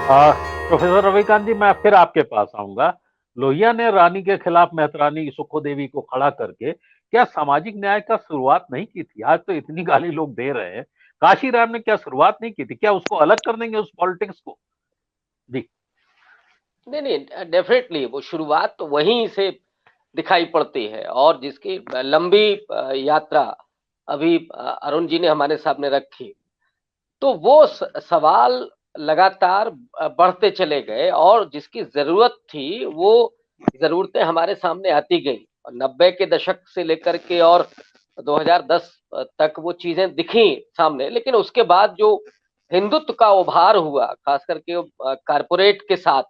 Professor Ravikant जी, मैं फिर आपके पास आऊंगा। लोहिया ने रानी के खिलाफ मेहतरानी सुखो देवी को खड़ा करके क्या सामाजिक न्याय का शुरुआत नहीं की थी? आज तो इतनी गाली लोग दे रहे हैं। काशीराम ने क्या शुरुआत नहीं की थी? क्या उसको अलग कर देंगे उस पॉलिटिक्स को? जी। नहीं नहीं, डेफिनेटली वो शुरुआत तो वहीं से दिखाई पड़ती है। और जिसकी लंबी यात्रा अभी अरुण जी ने हमारे सामने रखी, तो वो सवाल लगातार बढ़ते चले गए, और जिसकी जरूरत थी वो जरूरतें हमारे सामने आती गई। 90 के दशक से लेकर के और 2010 तक वो चीजें दिखी सामने, लेकिन उसके बाद जो हिंदुत्व का उभार हुआ, खास करके कारपोरेट के साथ,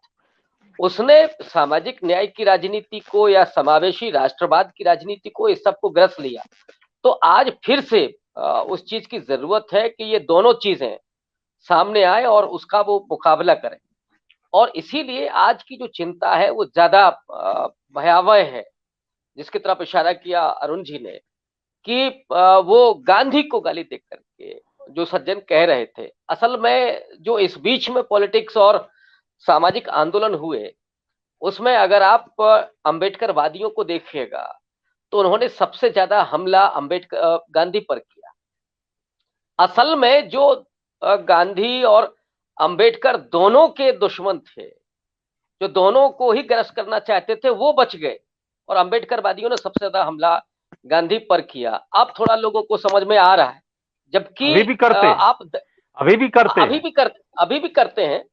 उसने सामाजिक न्याय की राजनीति को या समावेशी राष्ट्रवाद की राजनीति को, इस सबको ग्रस लिया। तो आज फिर से उस चीज की जरूरत है कि ये दोनों चीजें सामने आए और उसका वो मुकाबला करें। और इसीलिए आज की जो चिंता है वो ज्यादा भयावह है, जिसकी तरफ इशारा किया अरुण जी ने, कि वो गांधी को गाली देख करके जो सज्जन कह रहे थे, असल में जो इस बीच में पॉलिटिक्स और सामाजिक आंदोलन हुए, उसमें अगर आप अंबेडकर वादियों को देखिएगा, तो उन्होंने सबसे ज्यादा हमला अंबेडकर गांधी पर किया। असल में जो गांधी और अंबेडकर दोनों के दुश्मन थे, जो दोनों को ही ग्रस्त करना चाहते थे, वो बच गए, और अंबेडकर वादियों ने सबसे ज्यादा हमला गांधी पर किया। अब थोड़ा लोगों को समझ में आ रहा है, अभी जबकि भी करते हैं। आप अभी भी करते हैं। अभी भी करते हैं।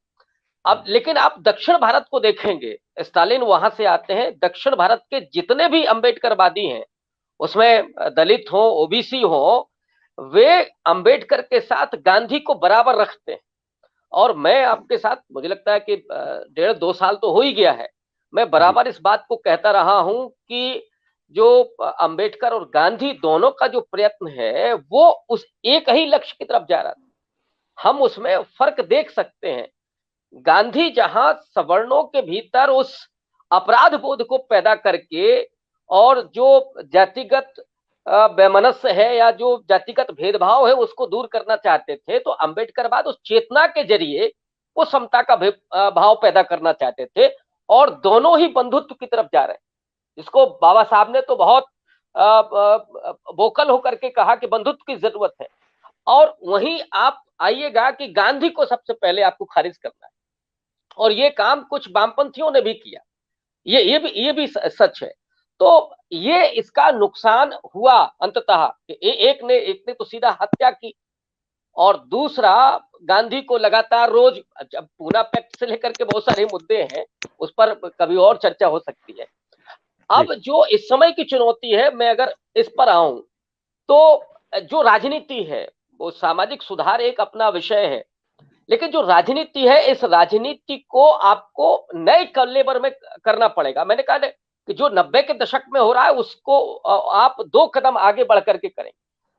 अब लेकिन आप दक्षिण भारत को देखेंगे, स्टालिन वहां से आते हैं, दक्षिण भारत के जितने भी अंबेडकरवादी हैं, उसमें दलित हो, ओबीसी हो, वे अंबेडकर के साथ गांधी को बराबर रखते हैं। और मैं आपके साथ, मुझे लगता है कि 1.5-2 साल तो हो ही गया है, मैं जी। बराबर इस बात को कहता रहा हूं कि जो अंबेडकर और गांधी दोनों का जो प्रयत्न है, वो उस एक ही लक्ष्य की तरफ जा रहा था। हम उसमें फर्क देख सकते हैं। गांधी जहां सवर्णों के भीतर उस अपराध बोध को पैदा करके, और जो जातिगत वैमनस्य है या जो जातिगत भेदभाव है उसको दूर करना चाहते थे, तो अंबेडकरवाद उस चेतना के जरिए वो समता का भाव पैदा करना चाहते थे। और दोनों ही बंधुत्व की तरफ जा रहे हैं, जिसको बाबा साहब ने तो बहुत वोकल होकर के कहा कि बंधुत्व की जरूरत है। और वहीं आप आइएगा कि गांधी को सबसे पहले आपको खारिज करना है, और ये काम कुछ वामपंथियों ने भी किया, ये भी सच है। तो ये इसका नुकसान हुआ अंततः। एक ने तो सीधा हत्या की, और दूसरा गांधी को लगातार रोज, जब पूना पैक्ट से लेकर के बहुत सारे मुद्दे हैं, उस पर कभी और चर्चा हो सकती है। जी। अब जो इस समय की चुनौती है, मैं अगर इस पर आऊं, तो जो राजनीति है, वो सामाजिक सुधार एक अपना विषय है, लेकिन जो राजनीति है, इस राजनीति को आपको नए कलेवर में करना पड़ेगा। मैंने कहा कि जो 90 के दशक में हो रहा है, उसको आप 2 कदम आगे बढ़ करके करें।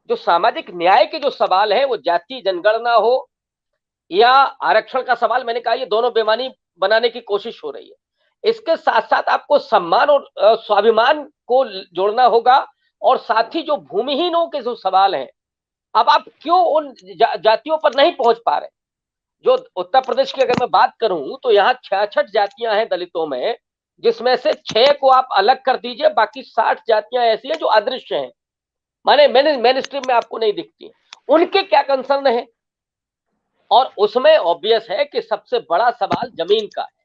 जो सामाजिक न्याय के जो सवाल है, वो जाति जनगणना हो या आरक्षण का सवाल, मैंने कहा ये दोनों बेमानी बनाने की कोशिश हो रही है। इसके साथ साथ आपको सम्मान और स्वाभिमान को जोड़ना होगा। और साथ ही जो भूमिहीनों के जो सवाल हैं, अब आप क्यों उन जातियों पर नहीं पहुंच पा रहे? जो उत्तर प्रदेश की अगर मैं बात करूं, तो यहाँ 66 जातियां हैं दलितों में, जिसमें से 6 को आप अलग कर दीजिए, बाकी 60 जातियां ऐसी हैं जो अदृश्य हैं, माने मेन स्ट्रीम में आपको नहीं दिखती। उनके क्या कंसर्न है? और उसमें ऑब्वियस है कि सबसे बड़ा सवाल जमीन का है।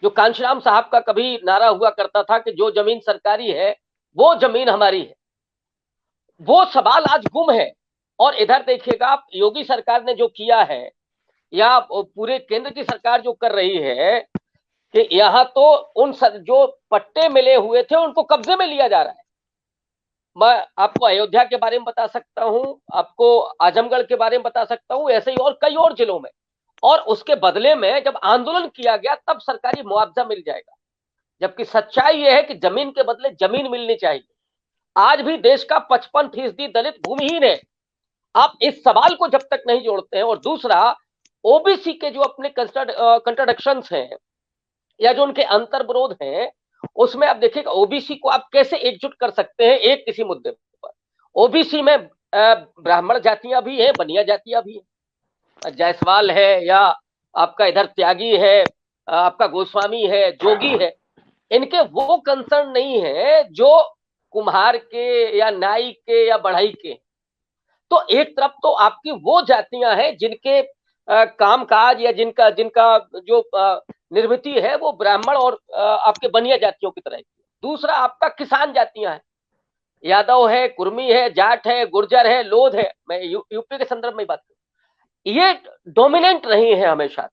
जो कांशीराम साहब का कभी नारा हुआ करता था कि जो जमीन सरकारी है वो जमीन हमारी है, वो सवाल आज गुम है। और इधर देखिएगा आप, योगी सरकार ने जो किया है, या पूरे केंद्र की सरकार जो कर रही है, कि यहाँ तो जो पट्टे मिले हुए थे उनको कब्जे में लिया जा रहा है। मैं आपको अयोध्या के बारे में बता सकता हूं, आपको आजमगढ़ के बारे में बता सकता हूं, ऐसे ही और कई और जिलों में। और उसके बदले में जब आंदोलन किया गया, तब सरकारी मुआवजा मिल जाएगा। जबकि सच्चाई यह है कि जमीन के बदले जमीन मिलनी चाहिए। आज भी देश का 55% दलित भूमिहीन है। आप इस सवाल को जब तक नहीं जोड़ते हैं, और दूसरा ओबीसी के जो अपने कंट्राडिक्शन हैं या जो उनके अंतर विरोध हैं, उसमें आप देखिएगा ओबीसी को आप कैसे एकजुट कर सकते हैं एक किसी मुद्दे पर। ओबीसी में ब्राह्मण जातियां भी हैं, बनिया जातियां भी हैं, जायसवाल है या आपका इधर त्यागी है, आपका गोस्वामी है, जोगी है, इनके वो कंसर्न नहीं है जो कुम्हार के या नाई के या बढ़ई के। तो एक तरफ तो आपकी वो जातियां हैं जिनके कामकाज या जिनका जिनका जो निर्वृत्ति है वो ब्राह्मण और आपके बनिया जातियों की तरह। दूसरा आपका किसान जातियां हैं, यादव है, कुर्मी है, जाट है, गुर्जर है, लोध है, मैं यूपी के संदर्भ में बात करूं, ये डोमिनेंट रही है हमेशा।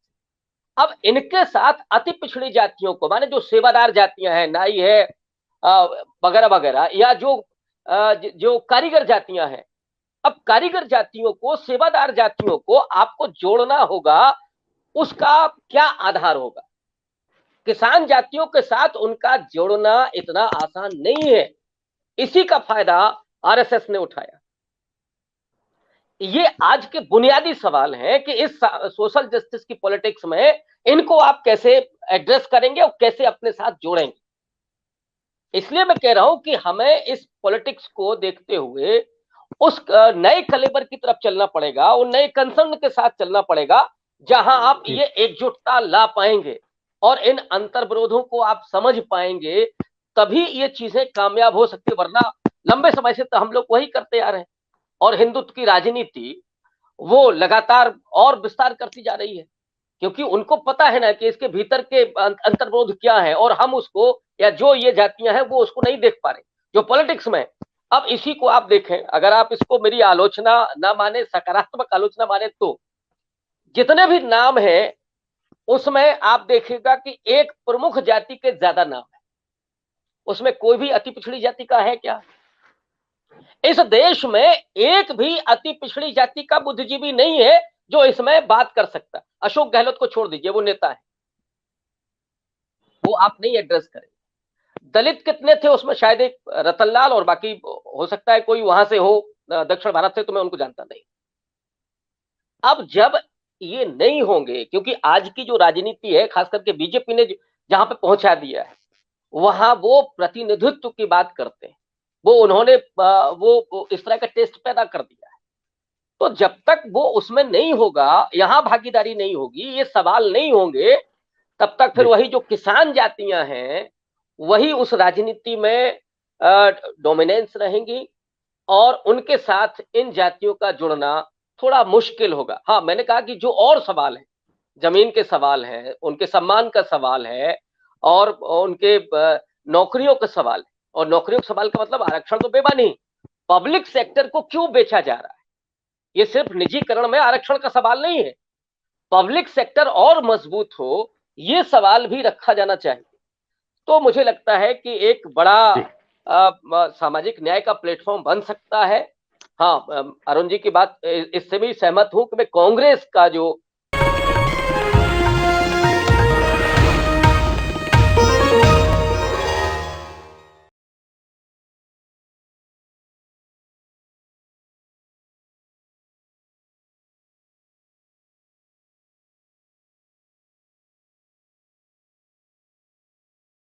अब इनके साथ अति पिछड़ी जातियों को, माने जो सेवादार जातियां हैं, नाई है वगैरह वगैरह, या जो कारीगर जातियां हैं, अब कारीगर जातियों को, सेवादार जातियों को आपको जोड़ना होगा, उसका क्या आधार होगा? किसान जातियों के साथ उनका जोड़ना इतना आसान नहीं है। इसी का फायदा आरएसएस ने उठाया। ये आज के बुनियादी सवाल हैं कि इस सोशल जस्टिस की पॉलिटिक्स में इनको आप कैसे एड्रेस करेंगे और कैसे अपने साथ जोड़ेंगे। इसलिए मैं कह रहा हूं कि हमें इस पॉलिटिक्स को देखते हुए उस नए कलेबर की तरफ चलना पड़ेगा, उन नए कंसर्न के साथ चलना पड़ेगा जहां आप ये एकजुटता ला पाएंगे और इन अंतर विरोधों को आप समझ पाएंगे, तभी ये चीजें कामयाब हो सकती, वरना लंबे समय से तो हम लोग वही करते आ रहे हैं और हिंदुत्व की राजनीति वो लगातार और विस्तार करती जा रही है, क्योंकि उनको पता है ना कि इसके भीतर के अंतर्विरोध क्या है, और हम उसको, या जो ये जातियां हैं वो उसको नहीं देख पा रहे जो पॉलिटिक्स में। अब इसी को आप देखें, अगर आप इसको मेरी आलोचना ना माने, सकारात्मक आलोचना माने, तो जितने भी नाम है उसमें आप देखिएगा कि एक प्रमुख जाति के ज्यादा नाम है, उसमें कोई भी अति पिछड़ी जाति का है क्या? इस देश में एक भी अति पिछड़ी जाति का बुद्धिजीवी नहीं है जो इसमें बात कर सकता। अशोक गहलोत को छोड़ दीजिए, वो नेता है, वो आप नहीं एड्रेस करें। दलित कितने थे उसमें? शायद एक रतनलाल, और बाकी हो सकता है कोई वहां से हो दक्षिण भारत से, तो मैं उनको जानता नहीं। अब जब ये नहीं होंगे, क्योंकि आज की जो राजनीति है, खास करके बीजेपी ने जहां पे पहुंचा दिया है, वहां वो प्रतिनिधित्व की बात करते हैं, वो उन्होंने वो इस तरह का टेस्ट पैदा कर दिया है। तो जब तक वो उसमें नहीं होगा, यहां भागीदारी नहीं होगी, ये सवाल नहीं होंगे, तब तक फिर वही जो किसान जातियां हैं वही उस राजनीति में डोमिनेंस रहेंगी, और उनके साथ इन जातियों का जुड़ना थोड़ा मुश्किल होगा। हाँ, मैंने कहा कि जो और सवाल है, जमीन के सवाल है, उनके सम्मान का सवाल है, और उनके नौकरियों का सवाल है, और नौकरियों का सवाल का मतलब आरक्षण तो बेमानी, पब्लिक सेक्टर को क्यों बेचा जा रहा है, ये सिर्फ निजीकरण में आरक्षण का सवाल नहीं है, पब्लिक सेक्टर और मजबूत हो, ये सवाल भी रखा जाना चाहिए। तो मुझे लगता है कि एक बड़ा सामाजिक न्याय का प्लेटफॉर्म बन सकता है। हाँ, अरुण जी की बात इससे भी सहमत हूं कि मैं कांग्रेस का जो